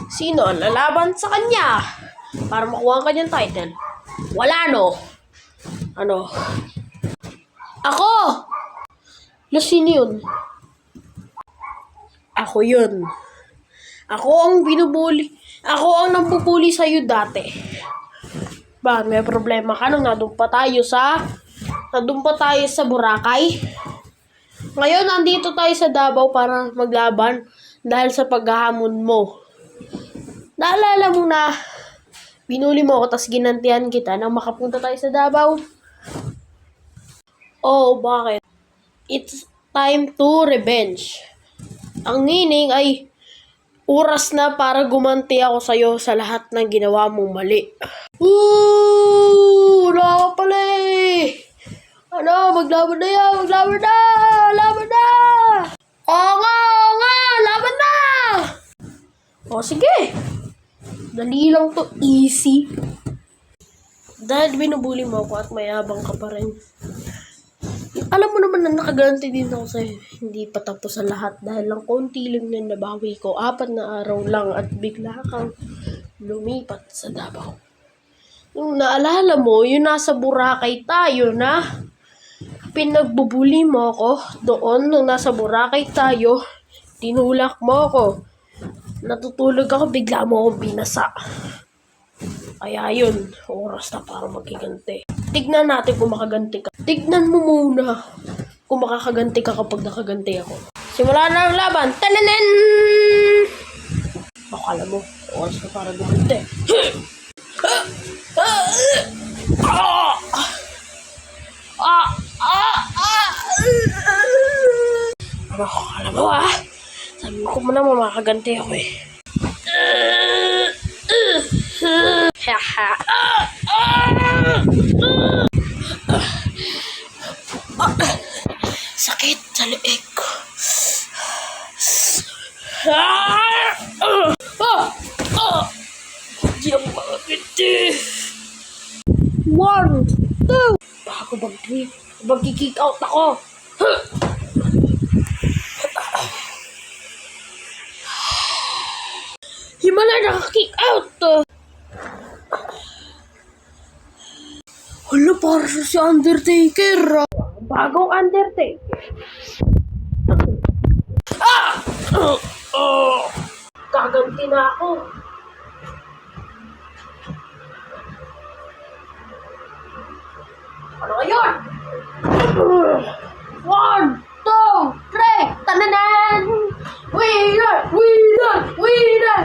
Sino ang lalaban sa kanya para makuha ang kanyang title? Wala, no? Ano? Ako! Sino yun? Ako yun. Ako ang binubuli. Ako ang nambubuli sa'yo dati. Bakit may problema ka nung nandun pa tayo sa Boracay? Ngayon, nandito tayo sa Davao para maglaban dahil sa paghahamon mo. Naalala mo na binuli mo ako tas ginantihan kita nang makapunta tayo sa Davao? Oh, bakit? It's time to revenge. Ang meaning ay oras na para gumanti ako sa'yo sa lahat ng ginawa mong mali. Wala ka pala eh! Ano, maglaban na yan! Maglaban na! Laban na! Oo nga! Laban na! O, sige! Dali lang to, easy. Dahil binubuli mo ako at mayabang ka pa rin. Alam mo naman na nakaganti din ako sa'yo. Hindi pa tapos ang lahat dahil lang konti lang na nabawi ko. 4 na araw lang at bigla kang lumipat sa Davao. Yung naalala mo, yung nasa Boracay tayo na pinagbubuli mo ako doon nung nasa Boracay tayo. Tinulak mo ako. Natutulog ako, bigla mo akong binasa. Kaya yun, oras na para magkiganti. Tignan natin kung makaganti ka. Tignan mo muna kung makakaganti ka kapag nakaganti ako. Simula na ang laban. Tananen! Akala mo, oras na para gumanti. Akala mo sabi ko muna makakaganti ako eh. Sakit sa leeg ko. Di ako makakiti. 1, 2. Bago mag-kick out ako. Himala naka-kick out. Hala, para si Undertaker. Bagong Undertaker. Kaganti na ako. Ano ngayon? 1, 2, 3. Tananan! Winner! Winner! Winner!